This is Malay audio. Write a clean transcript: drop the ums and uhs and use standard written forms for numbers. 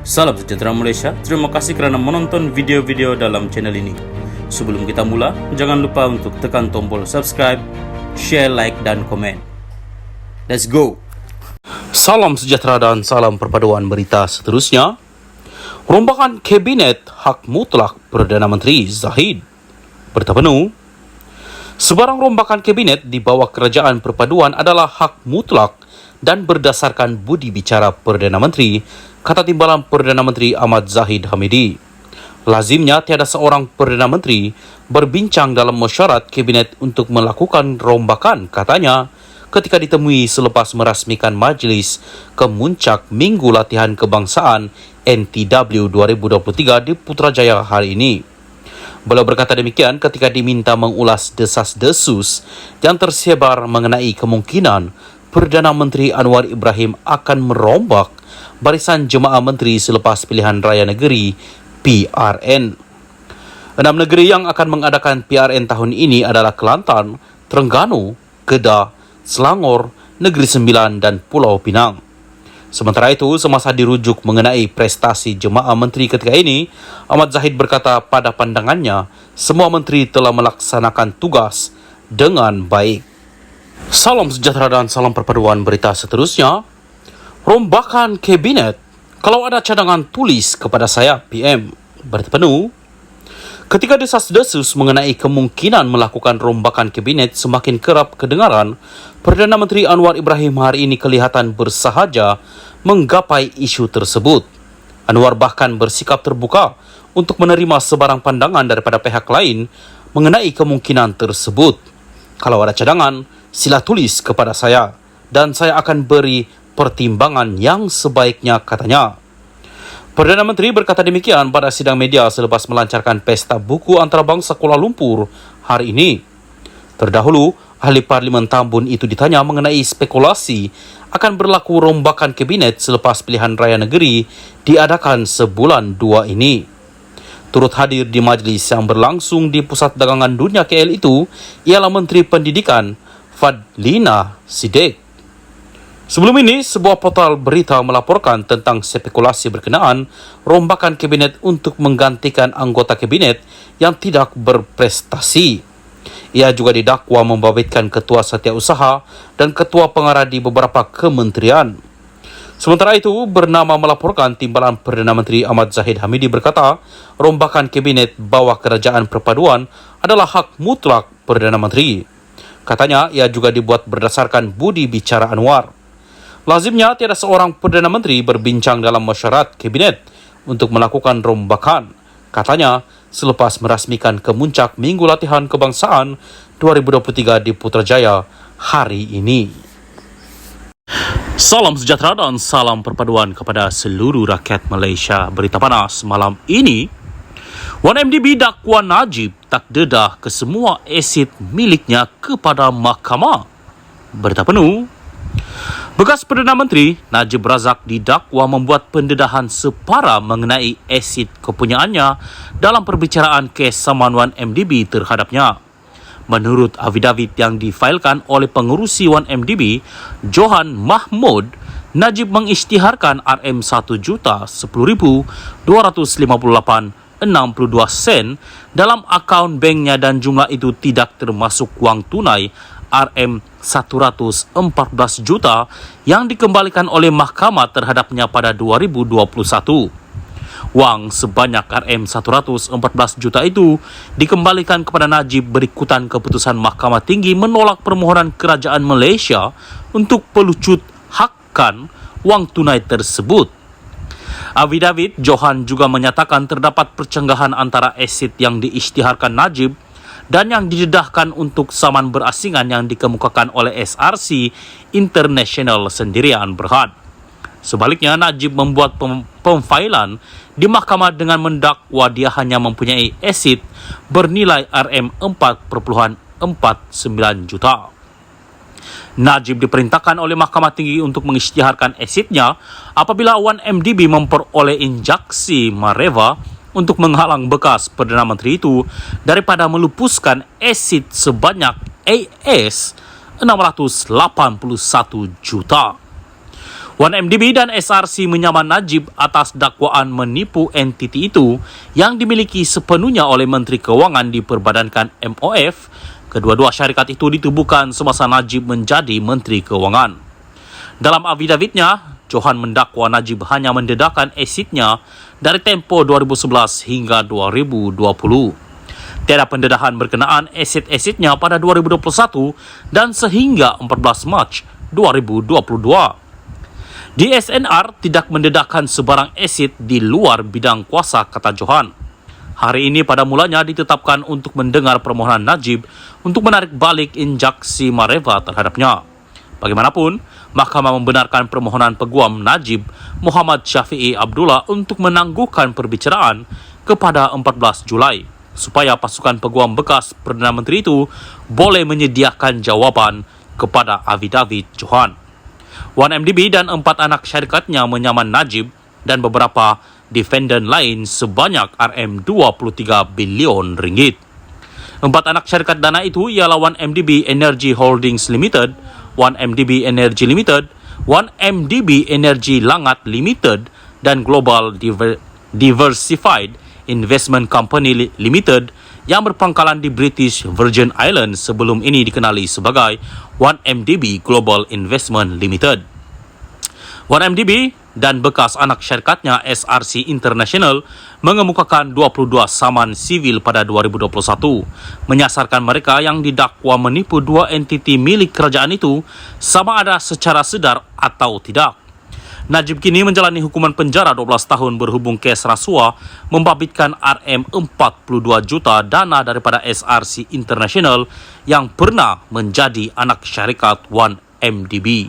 Salam sejahtera Malaysia, terima kasih kerana menonton video-video dalam channel ini. Sebelum kita mula, jangan lupa untuk tekan tombol subscribe, share, like dan komen. Let's go! Salam sejahtera dan salam perpaduan berita seterusnya. Rombakan Kabinet hak mutlak Perdana Menteri Zahid. Berita penuh. Sebarang rombakan Kabinet di bawah Kerajaan Perpaduan adalah hak mutlak dan berdasarkan budi bicara Perdana Menteri, kata Timbalan Perdana Menteri Ahmad Zahid Hamidi. Lazimnya tiada seorang Perdana Menteri berbincang dalam mesyuarat Kabinet untuk melakukan rombakan, katanya, ketika ditemui selepas merasmikan Majlis Kemuncak Minggu Latihan Kebangsaan NTW 2023 di Putrajaya hari ini. Beliau berkata demikian ketika diminta mengulas desas-desus yang tersebar mengenai kemungkinan Perdana Menteri Anwar Ibrahim akan merombak barisan jemaah menteri selepas pilihan raya negeri PRN. 6 negeri yang akan mengadakan PRN tahun ini adalah Kelantan, Terengganu, Kedah, Selangor, Negeri Sembilan dan Pulau Pinang. Sementara itu, semasa dirujuk mengenai prestasi jemaah menteri ketika ini, Ahmad Zahid berkata pada pandangannya, semua menteri telah melaksanakan tugas dengan baik. Salam sejahtera dan salam perpaduan berita seterusnya. Rombakan Kabinet, kalau ada cadangan tulis kepada saya PM. Berita penuh. Ketika desas-desus mengenai kemungkinan melakukan rombakan Kabinet semakin kerap kedengaran, Perdana Menteri Anwar Ibrahim hari ini kelihatan bersahaja menggapai isu tersebut. Anwar bahkan bersikap terbuka untuk menerima sebarang pandangan daripada pihak lain mengenai kemungkinan tersebut. Kalau ada cadangan, sila tulis kepada saya dan saya akan beri pertimbangan yang sebaiknya, katanya. Perdana Menteri berkata demikian pada sidang media selepas melancarkan Pesta Buku Antarabangsa Kuala Lumpur hari ini. Terdahulu, ahli Parlimen Tambun itu ditanya mengenai spekulasi akan berlaku rombakan Kabinet selepas pilihan raya negeri diadakan sebulan 2 ini. Turut hadir di majlis yang berlangsung di Pusat Dagangan Dunia KL itu ialah Menteri Pendidikan Fadlina Siddiq. Sebelum ini, sebuah portal berita melaporkan tentang spekulasi berkenaan rombakan Kabinet untuk menggantikan anggota Kabinet yang tidak berprestasi. Ia juga didakwa membabitkan Ketua Setiausaha dan Ketua Pengarah di beberapa kementerian. Sementara itu, bernama melaporkan Timbalan Perdana Menteri Ahmad Zahid Hamidi berkata, rombakan Kabinet bawah Kerajaan Perpaduan adalah hak mutlak Perdana Menteri. Katanya, ia juga dibuat berdasarkan budi bicara Anwar. Lazimnya tiada seorang Perdana Menteri berbincang dalam mesyuarat Kabinet untuk melakukan rombakan, katanya, selepas merasmikan Kemuncak Minggu Latihan Kebangsaan 2023 di Putrajaya hari ini. Salam sejahtera dan salam perpaduan kepada seluruh rakyat Malaysia. Berita panas malam ini, 1MDB dakwa Najib tak dedah ke semua aset miliknya kepada mahkamah. Berita penuh. Bekas Perdana Menteri Najib Razak didakwa membuat pendedahan separa mengenai aset kepunyaannya dalam perbicaraan kes saman 1MDB terhadapnya. Menurut affidavit yang difailkan oleh pengerusi 1MDB, Johan Mahmud, Najib mengisytiharkan RM1,10,258.62 sen dalam akaun banknya dan jumlah itu tidak termasuk wang tunai RM114 juta yang dikembalikan oleh mahkamah terhadapnya pada 2021. Wang sebanyak RM114 juta itu dikembalikan kepada Najib berikutan keputusan Mahkamah Tinggi menolak permohonan Kerajaan Malaysia untuk pelucut hakkan wang tunai tersebut. Affidavit Johan juga menyatakan terdapat percenggahan antara aset yang diisytiharkan Najib dan yang didedahkan untuk saman berasingan yang dikemukakan oleh SRC International Sendirian Berhad. Sebaliknya, Najib membuat pemfailan di mahkamah dengan mendakwa dia hanya mempunyai aset bernilai RM4.49 juta. Najib diperintahkan oleh Mahkamah Tinggi untuk mengisytiharkan asetnya apabila 1MDB memperoleh injaksi Mareva untuk menghalang bekas Perdana Menteri itu daripada melupuskan aset sebanyak AS 681 juta. 1MDB dan SRC menyaman Najib atas dakwaan menipu entiti itu yang dimiliki sepenuhnya oleh Menteri Keuangan diperbadankan MOF. Kedua-dua syarikat itu ditubuhkan semasa Najib menjadi Menteri Keuangan. Dalam afidavitnya, Johan mendakwa Najib hanya mendedakan asetnya dari tempo 2011 hingga 2020. Tiada pendedahan berkenaan aset-asetnya pada 2021 dan sehingga 14 Mac 2022. DSNR tidak mendedahkan sebarang aset di luar bidang kuasa, kata Johan. Hari ini pada mulanya ditetapkan untuk mendengar permohonan Najib untuk menarik balik injaksi Mareva terhadapnya. Bagaimanapun, Mahkamah membenarkan permohonan peguam Najib Muhammad Syafi'i Abdullah untuk menangguhkan perbicaraan kepada 14 Julai supaya pasukan peguam bekas Perdana Menteri itu boleh menyediakan jawaban kepada afidavit Johan. 1MDB dan 4 anak syarikatnya menyaman Najib dan beberapa defendant lain sebanyak RM23 bilion ringgit. 4 anak syarikat dana itu ialah 1MDB Energy Holdings Limited, 1MDB Energy Limited, 1MDB Energy Langat Limited, dan Global Diversified Investment Company Limited yang berpangkalan di British Virgin Islands sebelum ini dikenali sebagai 1MDB Global Investment Limited. 1MDB dan bekas anak syarikatnya SRC International mengemukakan 22 saman sivil pada 2021, menyasarkan mereka yang didakwa menipu 2 entiti milik kerajaan itu sama ada secara sedar atau tidak. Najib kini menjalani hukuman penjara 12 tahun berhubung kes rasuah membabitkan RM42 juta dana daripada SRC International yang pernah menjadi anak syarikat 1MDB.